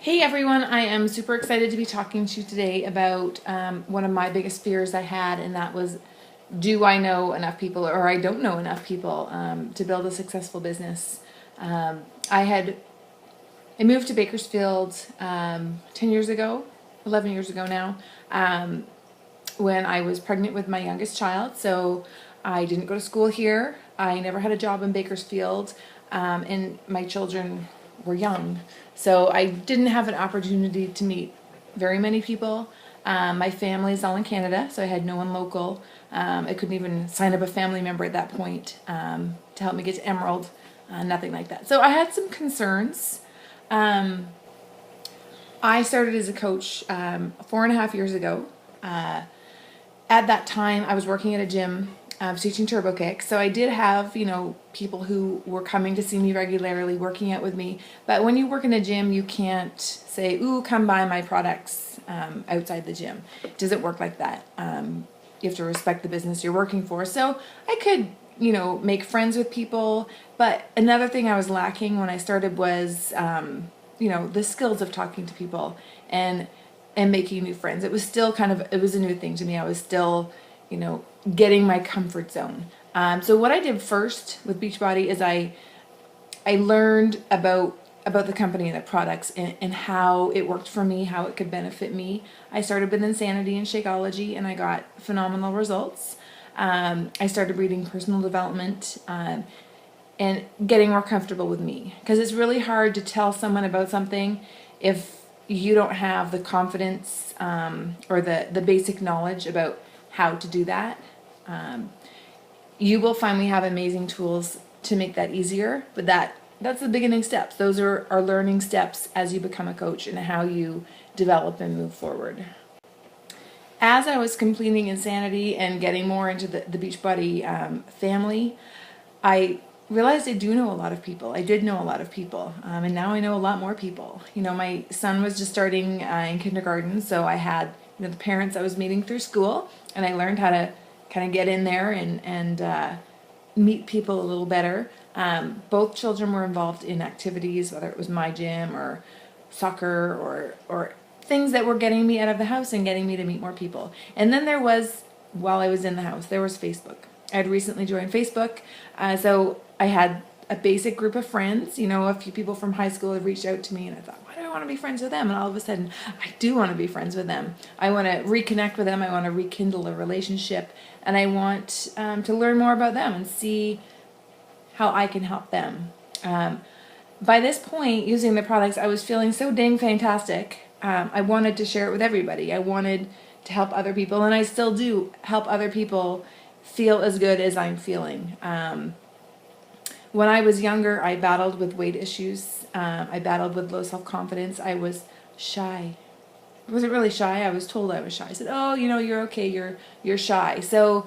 Hey everyone, I am super excited to be talking to you today about one of my biggest fears I had, and that was, do I know enough people or I don't know enough people to build a successful business? Um, I had I moved to Bakersfield 10 years ago, 11 years ago now, when I was pregnant with my youngest child. So I didn't go to school here. I never had a job in Bakersfield, and my children were young. So I didn't have an opportunity to meet very many people. My family is all in Canada, so I had no one local. I couldn't even sign up a family member at that point to help me get to Emerald, nothing like that. So I had some concerns. I started as a coach 4.5 years ago. At that time, I was working at a gym. I was teaching turbo kick, so I did have, people who were coming to see me regularly, working out with me. But when you work in a gym, you can't say, "Ooh, come buy my products," outside the gym. It doesn't work like that. You have to respect the business you're working for. So I could, make friends with people. But another thing I was lacking when I started was, the skills of talking to people and making new friends. It was still it was a new thing to me. I was still, getting my comfort zone. So what I did first with Beachbody is I learned about the company and the products and how it worked for me, how it could benefit me. I started with Insanity and Shakeology, and I got phenomenal results. I started reading personal development and getting more comfortable with me, because it's really hard to tell someone about something if you don't have the confidence or the basic knowledge about how to do that. You will find we have amazing tools to make that easier, but that's the beginning steps. Those are learning steps as you become a coach and how you develop and move forward. As I was completing Insanity and getting more into the Beachbody family, I realized I do know a lot of people. I did know a lot of people, and now I know a lot more people. My son was just starting in kindergarten, so I had the parents I was meeting through school, and I learned how to kind of get in there and meet people a little better. Both children were involved in activities, whether it was my gym or soccer or things that were getting me out of the house and getting me to meet more people. And then there was, while I was in the house, there was Facebook. I had recently joined Facebook, so I had a basic group of friends. A few people from high school had reached out to me, and I thought, why do I want to be friends with them? And all of a sudden, I do want to be friends with them. I want to reconnect with them. I want to rekindle a relationship, and I want to learn more about them and see how I can help them. By this point, using the products, I was feeling so dang fantastic. I wanted to share it with everybody. I wanted to help other people, and I still do help other people feel as good as I'm feeling. When I was younger, I battled with weight issues. I battled with low self-confidence. I was shy. I wasn't really shy. I was told I was shy. I said, "Oh, you're okay. You're shy." So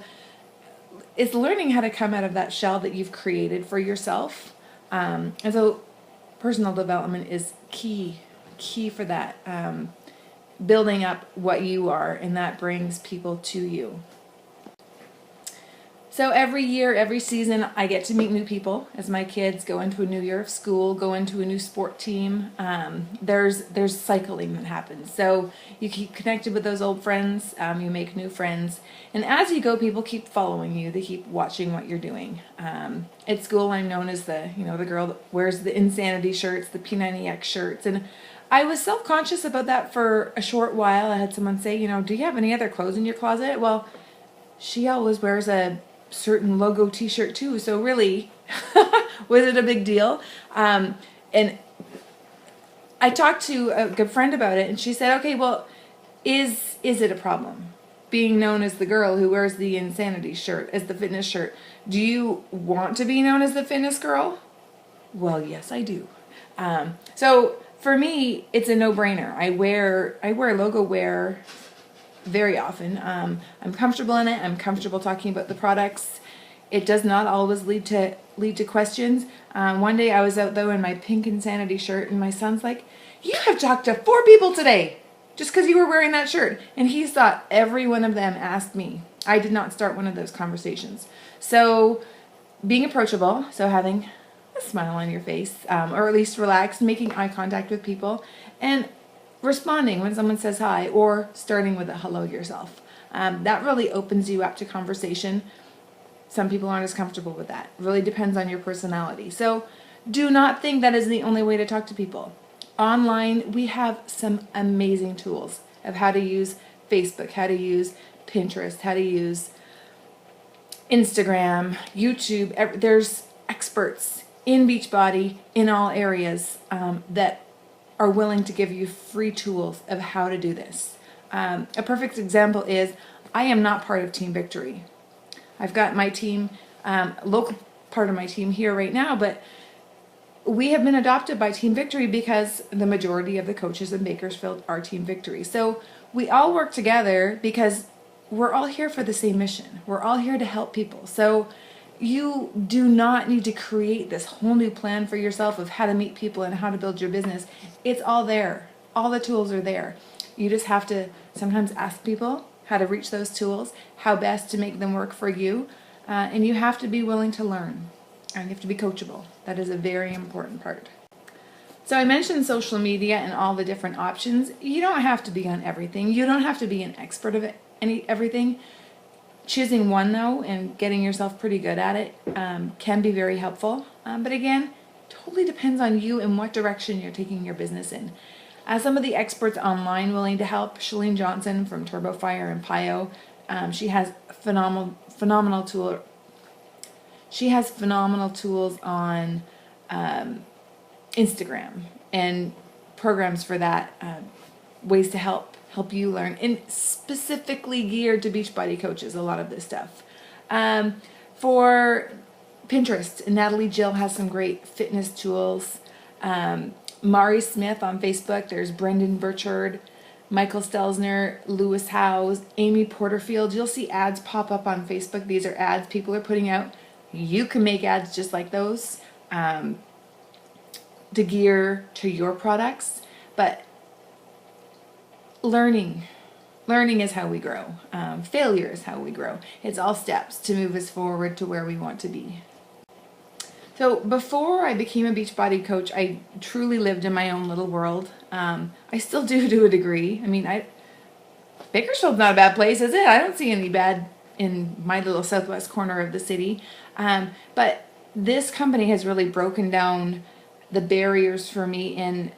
it's learning how to come out of that shell that you've created for yourself. And so personal development is key for that. Building up what you are, and that brings people to you. So every year, every season, I get to meet new people as my kids go into a new year of school, go into a new sport team. There's cycling that happens. So you keep connected with those old friends, you make new friends. And as you go, people keep following you. They keep watching what you're doing. At school, I'm known as the girl that wears the Insanity shirts, the P90X shirts. And I was self-conscious about that for a short while. I had someone say, "Do you have any other clothes in your closet?" Well, she always wears a certain logo t-shirt too, so really was it a big deal? And I talked to a good friend about it, and she said, "Okay, well, is it a problem being known as the girl who wears the Insanity shirt, as the fitness shirt? Do you want to be known as the fitness girl?" Well, yes, I do. So for me, it's a no-brainer. I wear logo wear very often. I'm comfortable in it. I'm comfortable talking about the products. It does not always lead to questions. One day I was out though in my pink Insanity shirt, and my son's like, "You have talked to 4 people today just because you were wearing that shirt." And he thought every one of them asked me. I did not start one of those conversations. So being approachable, so having a smile on your face, or at least relaxed, making eye contact with people, and responding when someone says hi, or starting with a hello yourself. That really opens you up to conversation. Some people aren't as comfortable with that. It really depends on your personality. So do not think that is the only way to talk to people. Online, we have some amazing tools of how to use Facebook, how to use Pinterest, how to use Instagram, YouTube. There's experts in Beachbody in all areas that are willing to give you free tools of how to do this. A perfect example is I am not part of Team Victory. I've got my team, local part of my team here right now, but we have been adopted by Team Victory because the majority of the coaches in Bakersfield are Team Victory. So we all work together because we're all here for the same mission. We're all here to help people. So you do not need to create this whole new plan for yourself of how to meet people and how to build your business. It's all there. All the tools are there. You just have to sometimes ask people how to reach those tools, how best to make them work for you, and you have to be willing to learn. And you have to be coachable. That is a very important part. So I mentioned social media and all the different options. You don't have to be on everything. You don't have to be an expert of everything. Choosing one, though, and getting yourself pretty good at it can be very helpful. But again, totally depends on you and what direction you're taking your business in. Some of the experts online willing to help, Shalene Johnson from Turbo Fire and Pio, she has phenomenal tool. She has phenomenal tools on Instagram and programs for that, ways to help you learn, and specifically geared to Beachbody coaches, a lot of this stuff. For Pinterest, Natalie Jill has some great fitness tools. Mari Smith on Facebook, there's Brendan Burchard, Michael Stelzner, Lewis Howes, Amy Porterfield. You'll see ads pop up on Facebook. These are ads people are putting out. You can make ads just like those to gear to your products, but learning is how we grow. Failure is how we grow. It's all steps to move us forward to where we want to be. So before I became a Beachbody coach, I truly lived in my own little world. I still do to a degree. I mean, Bakersfield's not a bad place, is it? I don't see any bad in my little southwest corner of the city. But this company has really broken down the barriers for me in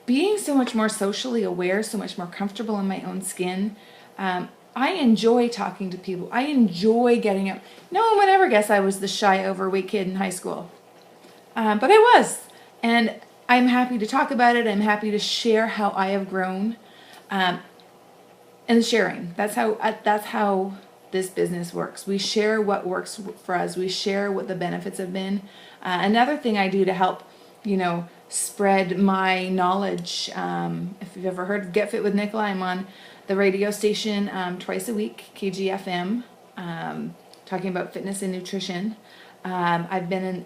being so much more socially aware, so much more comfortable in my own skin. I enjoy talking to people. I enjoy getting up. No one would ever guess I was the shy, overweight kid in high school. But I was. And I'm happy to talk about it. I'm happy to share how I have grown. And sharing. That's how this business works. We share what works for us. We share what the benefits have been. Another thing I do to help, spread my knowledge. If you've ever heard of Get Fit with Nicola, I'm on the radio station twice a week, KGFM, talking about fitness and nutrition. I've been in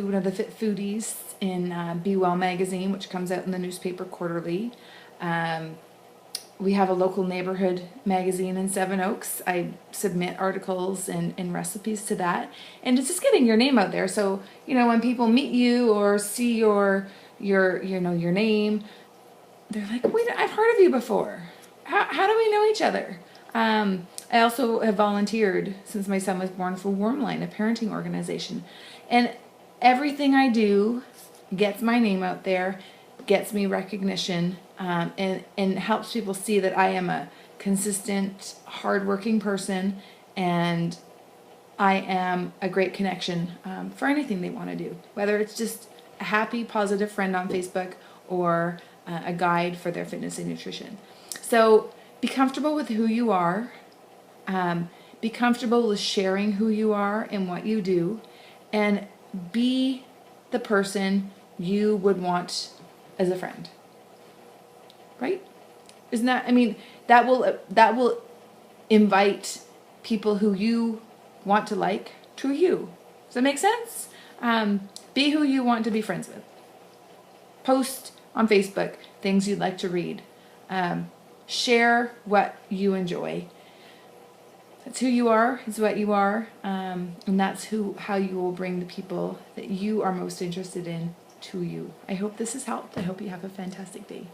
one of the Fit Foodies in Be Well magazine, which comes out in the newspaper quarterly. We have a local neighborhood magazine in Seven Oaks. I submit articles and recipes to that, and it's just getting your name out there. So when people meet you or see your name, they're like, "Wait, I've heard of you before. How do we know each other?" I also have volunteered since my son was born for Warmline, a parenting organization, and everything I do gets my name out there, gets me recognition. And helps people see that I am a consistent, hardworking person, and I am a great connection for anything they want to do, whether it's just a happy, positive friend on Facebook or a guide for their fitness and nutrition. So be comfortable with who you are. Be comfortable with sharing who you are and what you do, and be the person you would want as a friend. Right? Isn't that, that will invite people who you want to like to you. Does that make sense? Be who you want to be friends with. Post on Facebook things you'd like to read. Share what you enjoy. That's who you are, is what you are, and that's how you will bring the people that you are most interested in to you. I hope this has helped. I hope you have a fantastic day.